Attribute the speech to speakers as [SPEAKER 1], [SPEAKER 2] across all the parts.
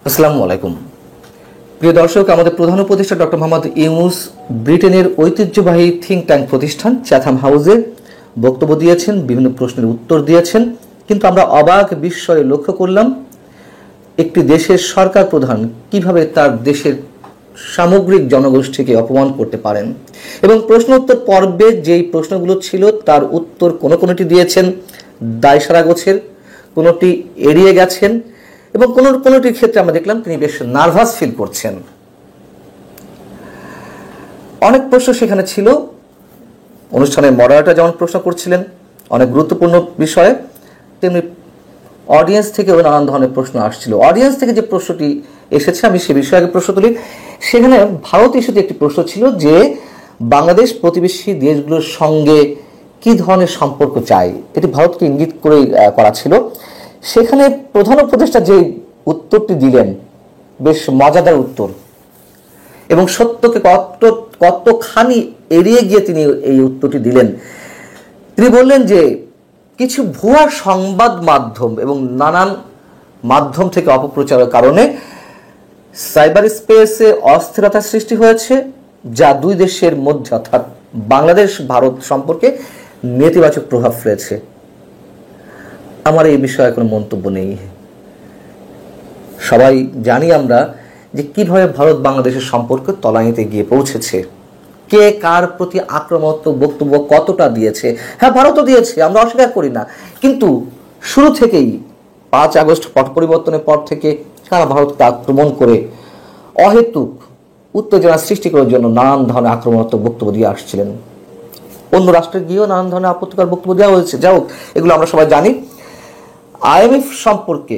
[SPEAKER 1] আসসালামু আলাইকুম প্রিয় দর্শক, আমাদের প্রধান উপদেষ্টা ডক্টর মোহাম্মদ ইউনূস ব্রিটেনের ঐতিহ্যবাহী থিঙ্ক ট্যাঙ্ক প্রতিষ্ঠান চ্যাথাম হাউসে বক্তব্য দিয়েছেন, বিভিন্ন প্রশ্নের উত্তর দিয়েছেন। কিন্তু আমরা অবাক বিস্ময়ে লক্ষ্য করলাম একটি দেশের সরকার প্রধান কিভাবে তার দেশের সামগ্রিক জনগোষ্ঠীকে অপমান করতে পারেন। এবং প্রশ্ন উত্তর পর্বে যেই প্রশ্নগুলো ছিল তার উত্তর কোনোটি দিয়েছেন দায়সারা গোছের, কোনোটি এড়িয়ে গেছেন এবং কোনোটির ক্ষেত্রে আমরা দেখলাম তিনি বেশ নার্ভাস ফিল করছেন। অনেক প্রশ্ন সেখানে ছিল। অনুষ্ঠানের মডারেটর যেমন প্রশ্ন করছিলেন অনেক গুরুত্বপূর্ণ বিষয়ে, তেমনি অডিয়েন্স থেকেও নানান ধরনের প্রশ্ন আসছিল। অডিয়েন্স থেকে যে প্রশ্নটি এসেছে, আমি সে বিষয়ে আগে প্রশ্ন তুলি। সেখানে ভারত ইস্যুতে একটি প্রশ্ন ছিল যে বাংলাদেশ প্রতিবেশী দেশগুলোর সঙ্গে কি ধরনের সম্পর্ক চায়, এটি ভারতকে ইঙ্গিত করে করা ছিল। সেখানে প্রধান উপদেষ্টা যে উত্তরটি দিলেন বেশ মজাদার উত্তর এবং সত্যকে কতখানি এড়িয়ে গিয়ে তিনি এই উত্তরটি দিলেন। তিনি বললেন যে কিছু ভুয়া সংবাদ মাধ্যম এবং নানান মাধ্যম থেকে অপপ্রচারের কারণে সাইবার স্পেসে অস্থিরতা সৃষ্টি হয়েছে, যা দুই দেশের মধ্যে অর্থাৎ বাংলাদেশ ভারত সম্পর্কে নেতিবাচক প্রভাব ফেলেছে। আমার এই বিষয়ে কোনো মন্তব্য নেই। সবাই জানি আমরা যে কিভাবে ভারত বাংলাদেশের সম্পর্ক তলানিতে গিয়ে পৌঁছেছে, কে কার প্রতি আক্রমণাত্মক বক্তব্য কতটা দিয়েছে। হ্যাঁ, ভারতও দিয়েছে, আমরা অস্বীকার করি না, কিন্তু শুরু থেকেই 5 আগস্ট পট পরিবর্তনের পর থেকে সারা ভারতকে আক্রমণ করে অহেতুক উত্তেজনা সৃষ্টি করার জন্য নানান ধরনের আক্রমণাত্মক বক্তব্য দিয়ে আসছিলেন। অন্য রাষ্ট্রে গিয়েও নানান ধরনের আপত্তিকর বক্তব্য দেওয়া হয়েছে। যাই হোক, এগুলো আমরা সবাই জানি। IMF সম্পর্কে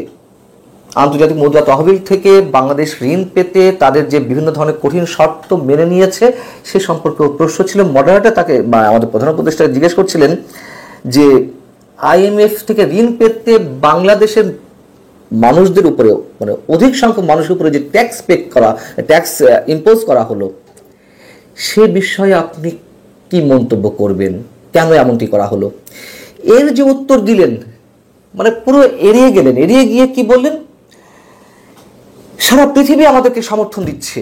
[SPEAKER 1] আন্তর্জাতিক মুদ্রা তহবিল থেকে বাংলাদেশ ঋণ পেতে তাদের যে বিভিন্ন ধরনের কঠিন শর্ত মেনে নিয়েছে সে সম্পর্কে প্রশ্ন ছিল। মডারেটর তাকে আমাদের প্রধান উপদেষ্টা জিজ্ঞেস করছিলেন যে IMF থেকে ঋণ পেতে বাংলাদেশের মানুষদের উপরে, মানে অধিক সংখ্যক মানুষের উপরে যে ট্যাক্স ইম্পোজ করা হলো, সে বিষয়ে আপনি কি মন্তব্য করবেন, কেন এমনটি করা হলো? এর যে উত্তর দিলেন, মানে পুরো এড়িয়ে গেলেন। এড়িয়ে গিয়ে কি বললেন? সারা পৃথিবী আমাদেরকে সমর্থন দিচ্ছে,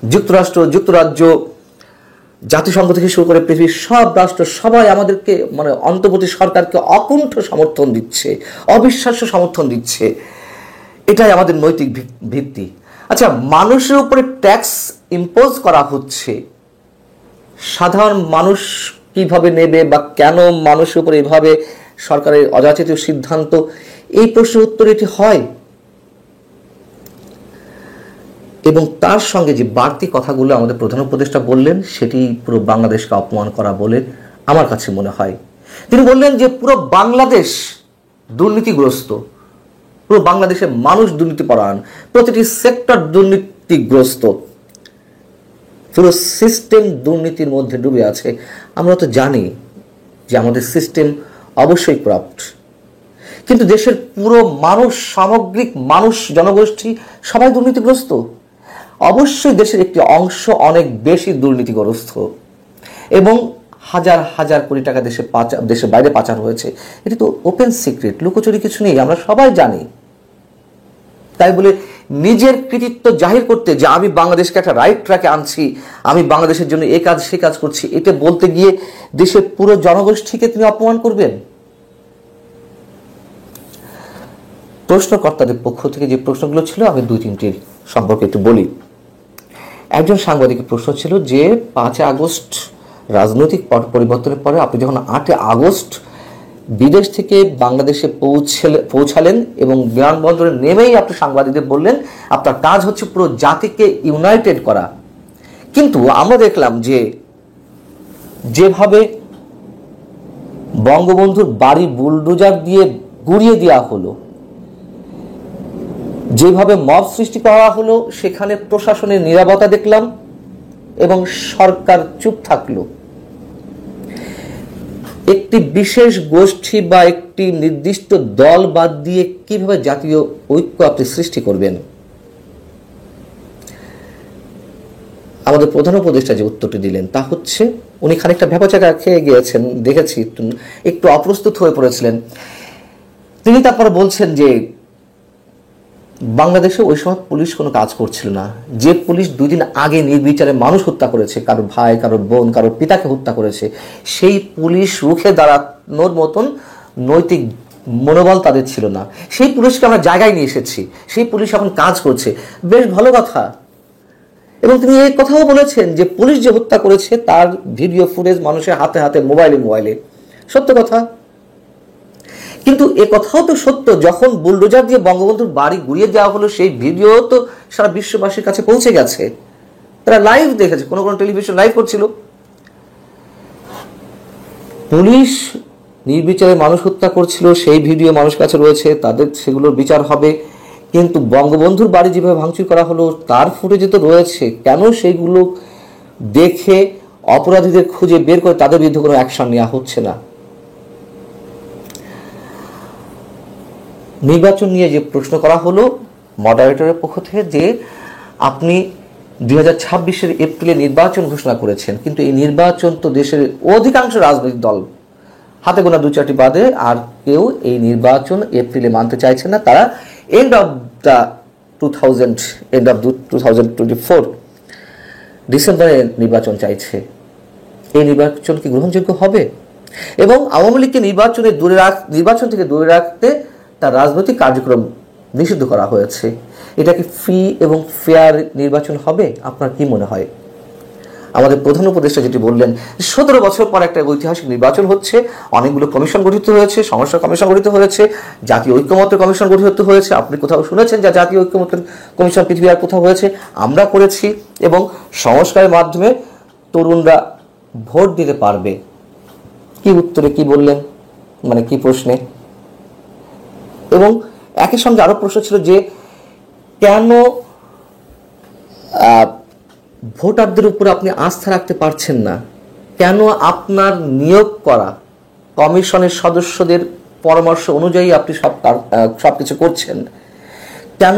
[SPEAKER 1] যুক্তরাষ্ট্র, যুক্তরাজ্য, জাতিসংঘ থেকে শুরু করে পৃথিবীর সব রাষ্ট্র সবাই আমাদেরকে, মানে অন্তর্বর্তী সরকারকে অকুণ্ঠ সমর্থন দিচ্ছে, অবিশ্বাস্য সমর্থন দিচ্ছে। এটাই আমাদের নৈতিক ভিত্তি। আচ্ছা, মানুষের উপরে ট্যাক্স ইম্পোজ করা হচ্ছে, সাধারণ মানুষ কিভাবে নেবে বা কেন মানুষের উপরে এভাবে সরকারের অযাচিত সিদ্ধান্ত, এই প্রশ্নের উত্তর এটি হয়। এবং তার সঙ্গে যে বাড়তি কথাগুলো আমাদের প্রধান উপদেষ্টা বললেন সেটি পুরো বাংলাদেশকে অপমান করা বলে আমার কাছে মনে হয়। তিনি বললেন যে পুরো বাংলাদেশ দুর্নীতিগ্রস্ত, পুরো বাংলাদেশের মানুষ দুর্নীতিপরায়ণ, প্রতিটি সেক্টর দুর্নীতিগ্রস্ত, পুরো সিস্টেম দুর্নীতির মধ্যে ডুবে আছে। আমরা তো জানি যে আমাদের সিস্টেম অবশ্যই করাপ্ট, কিন্তু দেশের পুরো মানুষ, সামগ্রিক মানুষ, জনগোষ্ঠী সবাই দুর্নীতিগ্রস্ত। অবশ্যই দেশের একটি অংশ অনেক বেশি দুর্নীতিগ্রস্ত এবং হাজার হাজার কোটি টাকা দেশের বাইরে পাচার হয়েছে। এটি তো ওপেন সিক্রেট, লুকোচুরি কিছু নেই, আমরা সবাই জানি। তাই বলে নিজের কৃতিত্ব জাহির করতে যে আমি বাংলাদেশকে একটা রাইট ট্র্যাকে আনছি, আমি বাংলাদেশের জন্য এ কাজ সে কাজ করছি, এটা বলতে গিয়ে দেশের পুরো জনগোষ্ঠীকে তিনি অপমান করবেন। প্রশ্নকর্তাদের পক্ষ থেকে যে প্রশ্নগুলো ছিল আমি 2-3টির সম্পর্কে একটু বলি। একজন সাংবাদিকের প্রশ্ন ছিল যে 5 আগস্ট রাজনৈতিক পট পরিবর্তনের পরে আপনি যখন 8 আগস্ট বিদেশ থেকে বাংলাদেশে পৌঁছালেন এবং বিমানবন্দরে নেমেই আপনি সাংবাদিকদের বললেন আপনার কাজ হচ্ছে পুরো জাতিকে ইউনাইটেড করা। কিন্তু আমরা দেখলাম যে যেভাবে বঙ্গবন্ধুর বাড়ি বুলডোজার দিয়ে গুড়িয়ে দেওয়া হলো, যেভাবে মব সৃষ্টি করা হলো, সেখানে প্রশাসনের নীরবতা দেখলাম এবং সরকার চুপ থাকলো। একটি বিশেষ গোষ্ঠী বা একটি নির্দিষ্ট দল বাদ দিয়ে কিভাবে জাতীয় ঐক্য আপনি সৃষ্টি করবেন? আমাদের প্রধান উপদেষ্টা যে উত্তরটি দিলেন তা হচ্ছে, উনি খানিকটা ভেপাচাকা খেয়ে গিয়েছেন, দেখেছি একটু অপ্রস্তুত হয়ে পড়েছিলেন। তিনি তারপর বলছেন যে বাংলাদেশে ওই সময় পুলিশ কোনো কাজ করছিল না। যে পুলিশ 2 দিন আগে নির্বিচারে মানুষ হত্যা করেছে, কারো ভাই, কারো বোন, কারো পিতাকে হত্যা করেছে, সেই পুলিশ রুখে দাঁড়ানোর মতন নৈতিক মনোবল তাদের ছিল না। সেই পুলিশকে আমরা জায়গায় নিয়ে এসেছি, সেই পুলিশ এখন কাজ করছে, বেশ ভালো কথা। এবং তিনি এই কথাও বলেছেন যে পুলিশ যে হত্যা করেছে তার ভিডিও ফুটেজ মানুষের হাতে হাতে, মোবাইলে, সত্য কথা। কিন্তু এ কথাও তো সত্য, যখন বুলডোজার দিয়ে বঙ্গবন্ধুর বাড়ি গুড়িয়ে দেওয়া হলো সেই ভিডিও তো সারা বিশ্ববাসীর কাছে পৌঁছে গেছে, তারা লাইভ দেখেছে, কোনো টেলিভিশন লাইভ করছিল। পুলিশ নির্বিচারে মানুষ হত্যা করছিল, সেই ভিডিও মানুষের কাছে রয়েছে, তাদের সেগুলোর বিচার হবে। কিন্তু বঙ্গবন্ধুর বাড়ি যেভাবে ভাঙচুর করা হলো তার ফুটেজে তো রয়েছে, কেন সেইগুলো দেখে অপরাধীদের খুঁজে বের করে তাদের বিরুদ্ধে কোনো অ্যাকশন নেওয়া হচ্ছে না? নির্বাচন নিয়ে যে প্রশ্ন করা হলো মডারেটরের পক্ষ থেকে যে আপনি 2026-এর এপ্রিলে নির্বাচন ঘোষণা করেছেন, কিন্তু এই নির্বাচন তো দেশের অধিকাংশ রাজনৈতিক দল হাতে গোনা 2-4টি বাদে আর কেউ এই নির্বাচন এপ্রিলে মানতে চাইছে না। তারা এন্ড অফ 2024 ডিসেম্বরে নির্বাচন চাইছে। এই নির্বাচন কি গ্রহণযোগ্য হবে? এবং আওয়ামী লীগকে নির্বাচন থেকে দূরে রাখতে তার রাজনৈতিক কার্যক্রম নিষিদ্ধ করা হয়েছে। এটা কি ফ্রি এবং ফেয়ার নির্বাচন হবে? আপনার কি মনে হয়? আমাদের প্রধান উপদেষ্টা যেটি বললেন, 17 বছর পর একটা ঐতিহাসিক নির্বাচন হচ্ছে, অনেকগুলো কমিশন গঠিত হয়েছে, সংস্কার কমিশন গঠিত হয়েছে, জাতীয় ঐক্যমত্যের কমিশন গঠিত হয়েছে। আপনি কোথাও শুনেছেন যে জাতীয় ঐক্যমত্যের কমিশন পৃথিবী আর কোথাও হয়েছে? আমরা করেছি। এবং সংস্কারের মাধ্যমে তরুণরা ভোট দিতে পারবে। কি উত্তরে কি বললেন, মানে কি প্রশ্নে? এবং একই সঙ্গে আরো প্রশ্ন ছিল যে কেন ভোটারদের উপর আপনি আস্থা রাখতে পারছেন না? কেন আপনার নিয়োগ করা কমিশনের সদস্যদের পরামর্শ অনুযায়ী আপনি সবকিছু করছেন? কেন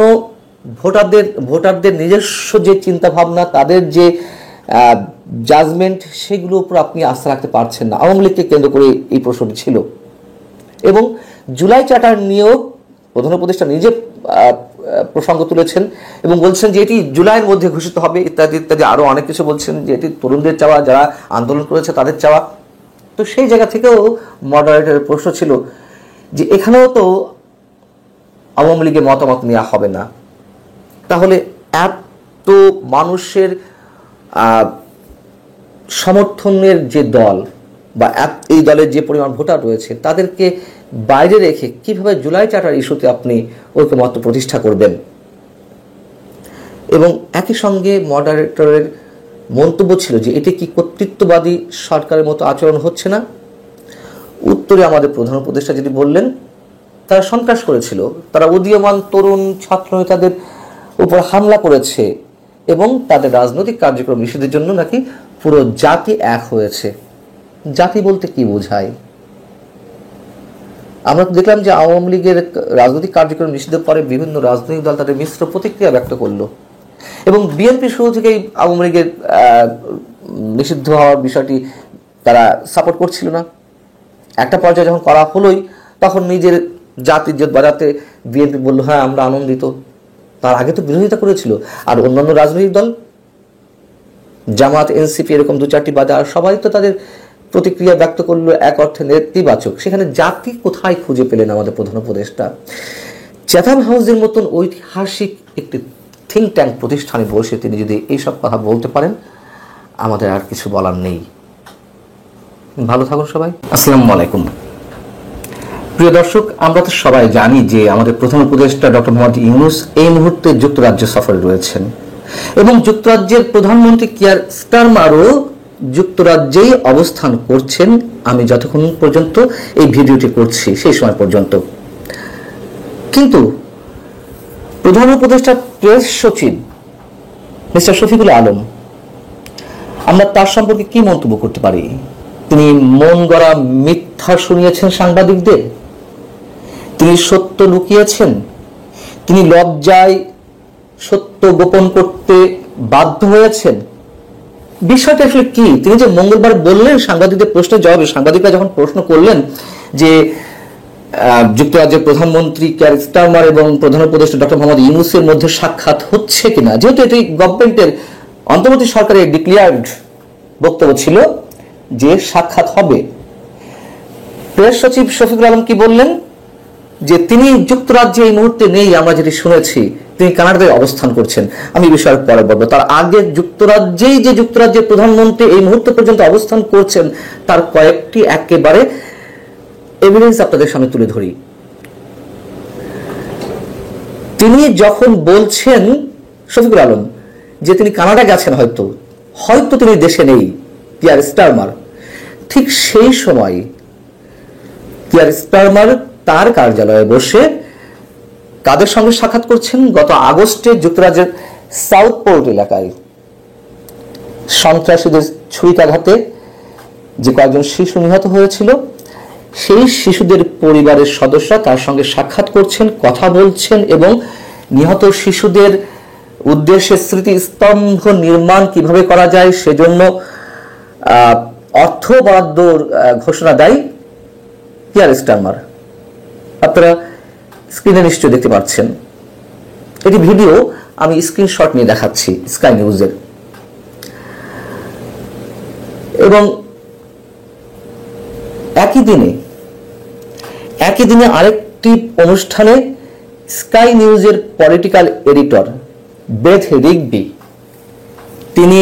[SPEAKER 1] ভোটারদের নিজস্ব যে চিন্তা ভাবনা, তাদের যে জাজমেন্ট, সেগুলোর উপর আপনি আস্থা রাখতে পারছেন না? আওয়ামী লীগকে কেন্দ্র করে এই প্রশ্নটি ছিল। এবং জুলাই চার্টার নিয়েও প্রধান উপদেষ্টা নিজে প্রসঙ্গ তুলেছেন এবং বলছেন যে এটি জুলাইয়ের মধ্যে ঘোষিত হবে, ইত্যাদি ইত্যাদি, আরো অনেক কিছু বলছেন যে এটি তরুণদের চাওয়া, যারা আন্দোলন করেছে তাদের চাওয়া। তো সেই জায়গা থেকেও মডারেটরের প্রশ্ন ছিল যে এখানেও তো আওয়ামী লীগের মতামত নেওয়া হবে না, তাহলে এত মানুষের সমর্থনের যে দল বা এই দলের যে পরিমাণ ভোটার রয়েছে তাদেরকে বাইরে রেখে কিভাবে জুলাই চার্টার ইস্যুতে আপনি ঐকমত্য প্রতিষ্ঠা করবেন? এবং একই সঙ্গে মডারেটরের মন্তব্য ছিল যে এটি কি কর্তৃত্ববাদী সরকারের মতো আচরণ হচ্ছে না? উত্তরে আমাদের প্রধান উপদেষ্টা যেটি বললেন, তারা সন্ত্রাস করেছিল, তারা উদীয়মান তরুণ ছাত্র নেতাদের উপর হামলা করেছে এবং তাদের রাজনৈতিক কার্যক্রম নিষেধের জন্য নাকি পুরো জাতি এক হয়েছে। জাতি বলতে কি বোঝায়? আমরা দেখলাম যে আওয়ামী লীগের রাজনৈতিক কার্যক্রম নিষিদ্ধের পরে বিভিন্ন রাজনৈতিক দল তাদের মিশ্র প্রতিক্রিয়া ব্যক্ত করলো এবং বিএনপি শুরু থেকেই আওয়ামী লীগের নিষিদ্ধ হওয়ার বিষয়টি তারা সাপোর্ট করছিল না। একটা পর্যায়ে যখন করা হলোই তখন নিজের জাতির ইজ্জত বাঁচাতে বিএনপি বলল হ্যাঁ আমরা আনন্দিত। তার আগে তো বিরোধিতা করেছিল। আর অন্যান্য রাজনৈতিক দল, জামাত, এনসিপি, এরকম 2-4টি বাদে আর সবাই তো তাদের প্রতিক্রিয়া ব্যক্ত করলো এক অর্থে নেতিবাচক। সেখানে জাতি কোথায় খুঁজে পেলেন আমাদের প্রধান উপদেষ্টা? চ্যাথাম হাউসের মতন ঐতিহাসিক একটি থিঙ্ক ট্যাঙ্ক প্রতিষ্ঠানে বসে তিনি যদি এইসব কথা বলতে পারেন, আমাদের আর কিছু বলার নেই। ভালো থাকুন সবাই। আসসালামু আলাইকুম। প্রিয় দর্শক, আমরা তো সবাই জানি যে আমাদের প্রধান উপদেষ্টা ডক্টর মোহাম্মদ ইউনূস এই মুহূর্তে যুক্তরাজ্য সফরে রয়েছেন এবং যুক্তরাজ্যের প্রধানমন্ত্রী কিয়ার স্টারমারও যুক্তরাজ্যেই অবস্থান করছেন আমি যতক্ষণ পর্যন্ত এই ভিডিওটি করছি সেই সময় পর্যন্ত। কিন্তু প্রধান উপদেষ্টা প্রেস সচিব মিস্টার শফিকুল আলম, আমরা তার সম্পর্কে কি মন্তব্য করতে পারি? তিনি মন গড়া মিথ্যা শুনিয়েছেন সাংবাদিকদের, তিনি সত্য লুকিয়েছেন, তিনি লজ্জায় সত্য গোপন করতে বাধ্য হয়েছেন। বিষয়টা আসলে কি? তিনি যে মঙ্গলবার বললেন সাংবাদিকদের প্রশ্নের জবাবে, সাংবাদিকরা যখন প্রশ্ন করলেন যে যুক্তরাজ্যের প্রধানমন্ত্রী কিয়ার স্টারমার এবং প্রধান উপদেষ্টা ডক্টর মোহাম্মদ ইউনূসের মধ্যে সাক্ষাৎ হচ্ছে কিনা, যেহেতু এটি গভর্নমেন্টের অন্তর্বর্তী সরকারের ডিক্লেয়ার্ড বক্তব্য ছিল যে সাক্ষাৎ হবে। প্রেস সচিব শফিকুল আলম কি বললেন যে তিনি যুক্তরাজ্যে এই মুহূর্তে নেই, আমরা যেটি শুনেছি তিনি কানাডায় অবস্থান করছেন। আমি বিষয়ের পরে বলবো। তার আগে যুক্তরাজ্যের প্রধানমন্ত্রী এই মুহূর্ত পর্যন্ত অবস্থান করছেন তার কয়েকটি একেবারে এভিডেন্স আপনাদের সামনে তুলে ধরি। তিনি যখন বলছেন শফিকুল আলম যে তিনি কানাডা গেছেন, হয়তো তিনি দেশে নেই কিয়ার স্টারমার, ঠিক সেই সময় কিয়ার স্টারমার তার কার্যালয়ে বসে কাদের সঙ্গে সাক্ষাৎ করছেন? গত আগস্টে যুক্তরাজ্যের সাউথপোর্ট এলাকায় সন্ত্রাসীদের ছুরিকাঘাতে যে কয়েকজন শিশু নিহত হয়েছিল, সেই শিশুদের পরিবারের সদস্যরা তার সঙ্গে সাক্ষাৎ করছেন, কথা বলছেন এবং নিহত শিশুদের উদ্দেশ্যে স্মৃতিস্তম্ভ নির্মাণ কিভাবে করা যায় সেজন্য অর্থ বরাদ্দ ঘোষণা দেয় কিয়ার স্টারমার। আপনারা স্ক্রিনে নিশ্চয় দেখতে পাচ্ছেন, এটি ভিডিও, আমি স্ক্রিনশট নিয়ে দেখাচ্ছি স্কাই নিউজের। এবং একই দিনে আরেকটি অনুষ্ঠানে স্কাই নিউজের পলিটিক্যাল এডিটর বেথ রিগবি তিনি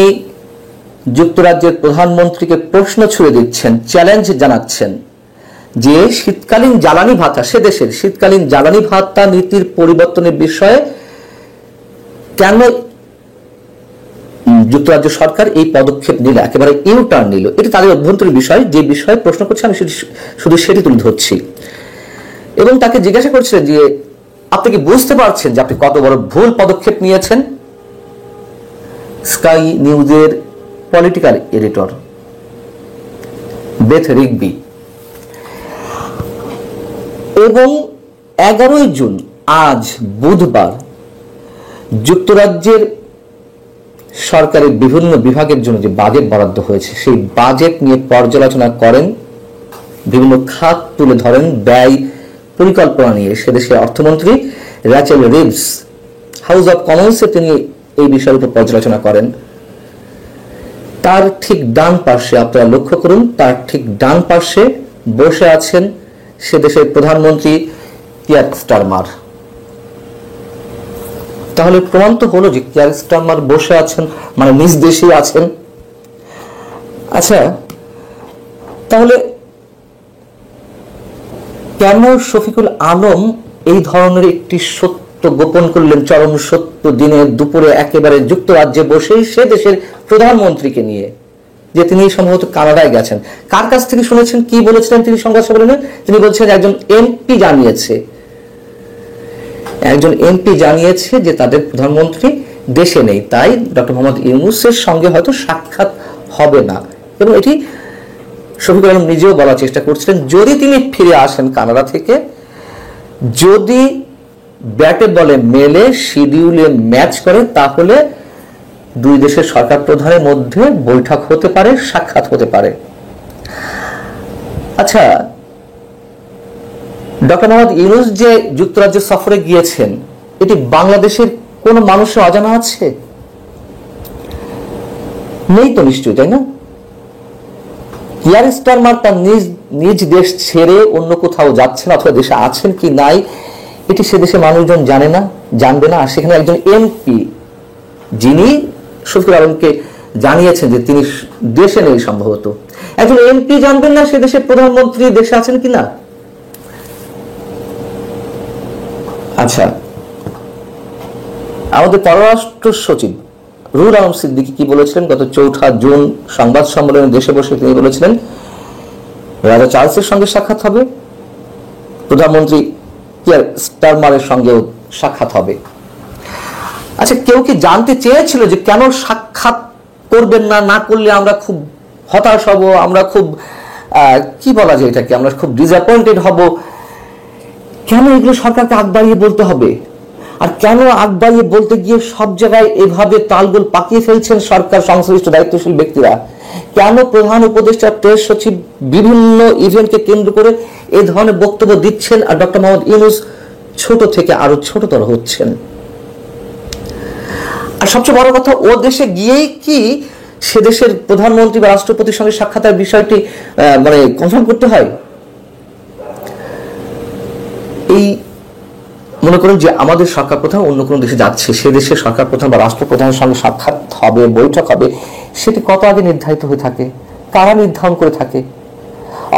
[SPEAKER 1] যুক্তরাজ্যের প্রধানমন্ত্রীকে প্রশ্ন ছুড়ে দিচ্ছেন, চ্যালেঞ্জ জানাচ্ছেন যে শীতকালীন জ্বালানি ভাতা, সে দেশের শীতকালীন জ্বালানি ভাতা নীতির পরিবর্তনের বিষয়ে কেন যুক্তরাজ্য সরকার এই পদক্ষেপ নিল, একেবারে ইউটার্ন নিল। এটি তাদের অভ্যন্তরীণ বিষয়, যে বিষয়ে প্রশ্ন করছে আমি শুধু সেটি তুলে ধরছি। এবং তাকে জিজ্ঞাসা করছিলেন যে আপনি কি বুঝতে পারছেন যে আপনি কত বড় ভুল পদক্ষেপ নিয়েছেন? স্কাই নিউজের পলিটিক্যাল এডিটর বেথ রিগবি। এবং 11 জুন, আজ বুধবার, যুক্তরাজ্যের সরকারের বিভিন্ন বিভাগের জন্য যে বাজেট বরাদ্দ হয়েছে সেই বাজেট নিয়ে পর্যালোচনা করেন, বিভিন্ন খাত তুলে ধরেন, ব্যয় পরিকল্পনা নিয়ে সেদেশের অর্থমন্ত্রী র্যাচেল রিভস হাউস অব কমন্সে তিনি এই বিষয়ের উপর পর্যালোচনা করেন। তার ঠিক ডান পার্শ্বে, আপনারা লক্ষ্য করুন, তার ঠিক ডান পার্শ্বে বসে আছেন সে দেশের প্রধানমন্ত্রী কিয়ার স্টারমার। তাহলে প্রমাণ তো হলো যে কিয়ার স্টারমার বসে আছেন, মানে নিজ দেশে আছেন। আচ্ছা, তাহলে কেন শফিকুল আলম এই ধরনের একটি সত্য গোপন করলেন, চরম সত্য, দিনের দুপুরে একেবারে যুক্তরাজ্যে বসেই সে দেশের প্রধানমন্ত্রীকে নিয়ে, যে তিনি সম্ভবত কানাডায় গেছেন? কার কাছ থেকে শুনেছেন, কি বলেছিলেন তিনি সংবাদ সম্মেলনে? তিনি বলছেন একজন এমপি জানিয়েছে যে তাদের প্রধানমন্ত্রী দেশে নেই, তাই ডক্টর মোহাম্মদ ইউনূসের সঙ্গে হয়তো সাক্ষাৎ হবে না। এবং এটি শফিকুল আলম নিজেও বলার চেষ্টা করছিলেন, যদি তিনি ফিরে আসেন কানাডা থেকে, যদি ব্যাটে বলে মেলে, শিডিউলে ম্যাচ করে, তাহলে দুই দেশের সরকার প্রধানের মধ্যে বৈঠক হতে পারে, সাক্ষাৎ হতে পারে। আচ্ছা, ডক্টর মোহাম্মদ ইউনূস যে যুক্তরাজ্য সফরে গিয়েছেন, এটি বাংলাদেশের কোন মানুষের অজানা আছে? নেই তো নিশ্চয়ই, তাই না? কিয়ার স্টারমার তার নিজ দেশ ছেড়ে অন্য কোথাও যাচ্ছেন অথবা দেশে আছেন কি নাই, এটি সে দেশে মানুষজন জানবে না। আর সেখানে একজন এমপি, যিনি শফিকুল আলমকে জানিয়েছেন যে তিনি দেশে নেই, সম্ভবত একজন এমপি জানবেন না সে দেশের প্রধানমন্ত্রী দেশে আছেন কিনা? আচ্ছা, আমাদের পররাষ্ট্র সচিব রুহুল আলম সিদ্দিকী কি বলেছিলেন গত 4 জুন সংবাদ সম্মেলনে দেশে বসে? তিনি বলেছিলেন রাজা চার্লসের সঙ্গে সাক্ষাৎ হবে, প্রধানমন্ত্রী কিয়ার স্টারমারের সঙ্গেও সাক্ষাৎ হবে। আচ্ছা, কেউ কি জানতে চেয়েছিল যে কেন সাক্ষাৎ করবেন না, না করলে আমরা খুব হতাশ হব, আমরা খুব কি বলা যায় এটাকে, আমরা খুব ডিসঅ্যাপয়েন্টেড হব? কেন এগুলো সরকারকে আগ বাড়িয়ে বলতে হবে? আর কেন আগ বাড়িয়ে বলতে গিয়ে সব জায়গায় এভাবে তালগোল পাকিয়ে ফেলছেন সরকার সংশ্লিষ্ট দায়িত্বশীল ব্যক্তিরা? কেন প্রধান উপদেষ্টা, প্রেস সচিব বিভিন্ন ইভেন্টকে কেন্দ্র করে এই ধরনের বক্তব্য দিচ্ছেন, আর ডক্টর মোহাম্মদ ইউনূস ছোট থেকে আরো ছোটতর হচ্ছেন? আর সবচেয়ে বড় কথা, ও দেশে গিয়েই কি সে দেশের প্রধানমন্ত্রী বা রাষ্ট্রপতির সঙ্গে সাক্ষাতের বিষয়টি মানে কনফার্ম করতে হয়? এই মনে করেন যে আমাদের সরকার প্রধান অন্য কোনো দেশে যাচ্ছে, সে দেশের সরকার প্রধান বা রাষ্ট্রপ্রধানের সঙ্গে সাক্ষাৎ হবে, বৈঠক হবে, সেটি কত আগে নির্ধারিত হয়ে থাকে? কারা নির্ধারণ করে থাকে?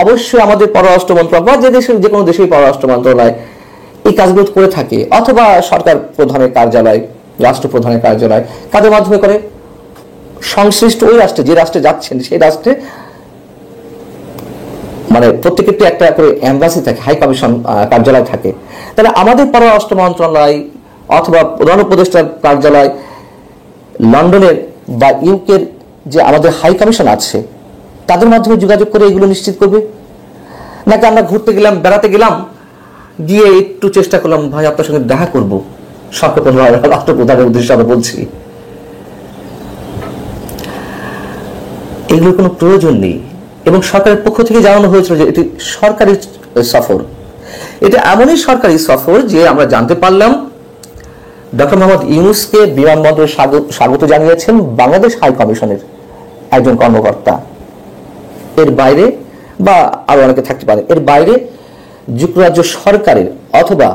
[SPEAKER 1] অবশ্যই আমাদের পররাষ্ট্র মন্ত্রণালয় বা যে দেশের যে কোনো দেশেই পররাষ্ট্র মন্ত্রণালয় এই কাজগুলো করে থাকে, অথবা সরকার প্রধানের কার্যালয়, রাষ্ট্রপ্রধানের কার্যালয়। কাদের মাধ্যমে করে? সংশ্লিষ্ট ওই রাষ্ট্রে, যে রাষ্ট্রে যাচ্ছেন সেই রাষ্ট্রে মানে প্রত্যেকের একটা করে এম্বাসি থাকে, হাই কমিশন কার্যালয় থাকে। তাহলে আমাদের পররাষ্ট্র মন্ত্রণালয় অথবা প্রধান উপদেষ্টার কার্যালয় লন্ডনের বা ইউকের যে আমাদের হাই কমিশন আছে, তাদের মাধ্যমে যোগাযোগ করে এগুলো নিশ্চিত করবে? নাকি আমরা ঘুরতে গেলাম, বেড়াতে গেলাম, গিয়ে একটু চেষ্টা করলাম, ভাই আপনার সঙ্গে দেখা করব, সরকার প্রধান রাষ্ট্রপ্রধানের উদ্দেশ্যে আমরা বলছি, এগুলোর কোনো প্রয়োজন নেই। এবং সরকারের পক্ষ থেকে জানানো হয়েছিল যে এটি সরকারি সফর। এটা এমনই সরকারি সফর যে আমরা জানতে পারলাম ডক্টর মোহাম্মদ ইউনূসকে বিমানবন্দরে স্বাগত জানিয়েছেন বাংলাদেশ হাই কমিশনের একজন কর্মকর্তা। এর বাইরে বা আরো অনেকে থাকতে পারে, এর বাইরে যুক্তরাজ্য সরকারের অথবা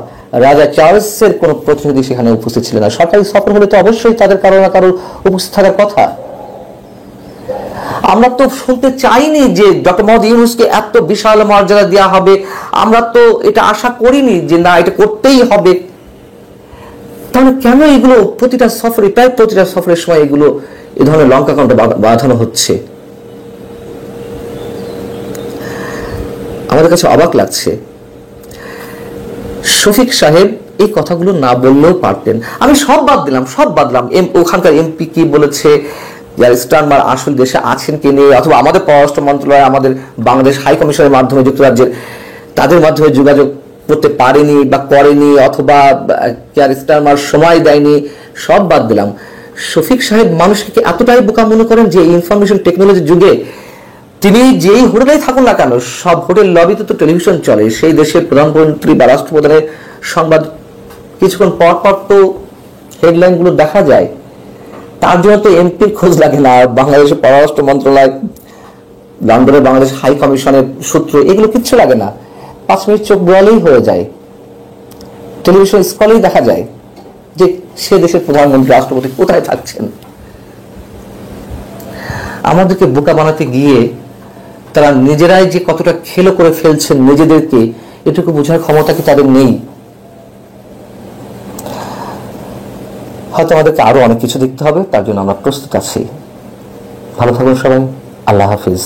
[SPEAKER 1] রাজা চার্লসের কোন প্রতিনিধি সেখানে উপস্থিত ছিলেন না। সরকারি সফর হলে তো অবশ্যই তাদের কারো না কারো উপস্থিত থাকার কথা। আমরা তো শুনতে চাইনি যে ডক্টর মোহাম্মদ ইউনূসকে এত বিশাল মর্যাদা দেওয়া হবে, আমরা তো এটা আশা করিনি যে না এটা করতেই হবে। তাহলে কেন এগুলো প্রতিটা সফরে, প্রায় প্রতিটা সফরের সময় এগুলো এই ধরনের লঙ্কা কাণ্ড বাঁধানো হচ্ছে? আমাদের কাছে অবাক লাগছে। শফিক সাহেব এই কথাগুলো না বললেও পারতেন। আমি সব বাদ দিলাম। ওখানকার এমপি কি বলেছে, স্টারমার আসল দেশে আছেন কি নেই, অথবা আমাদের পররাষ্ট্র মন্ত্রণালয় আমাদের বাংলাদেশ হাই কমিশনের মাধ্যমে যুক্তরাজ্যের তাদের মাধ্যমে যোগাযোগ করতে পারেনি বা করেনি, অথবা স্টারমার সময় দেয়নি, সব বাদ দিলাম। শফিক সাহেব মানুষকে এতটাই বোকা মনে করেন যে ইনফরমেশন টেকনোলজির যুগে তিনি যেই হোটেলেই থাকুন না কেন, সব হোটেল লবিতে তো টেলিভিশন চলে, সেই দেশের প্রধানমন্ত্রী বা রাষ্ট্রপ্রধানের সংবাদ কিছুক্ষণ পর পর তো হেডলাইন গুলো দেখা যায়। তার জন্য তো এমপির খোঁজ লাগে না, বাংলাদেশের পররাষ্ট্র মন্ত্রণালয়, লন্ডনের বাংলাদেশ হাই কমিশনের সূত্র, এগুলো কিচ্ছু লাগে না। 5 মিনিট চোখ বোলালেই হয়ে যায়, টেলিভিশন স্ক্রলেই দেখা যায় যে সে দেশের প্রধানমন্ত্রী রাষ্ট্রপতি কোথায় থাকছেন। আমাদেরকে বোকা বানাতে গিয়ে তারা নিজেরাই যে কতটা খেলো করে ফেলছেন নিজেদেরকে, এটুকু বোঝার ক্ষমতা কি তাদের নেই? হয়তো আমাদেরকে আরো অনেক কিছু দেখতে হবে, তার জন্য আমরা প্রস্তুত আছি। ভালো থাকুন সবাই, আল্লাহ হাফিজ।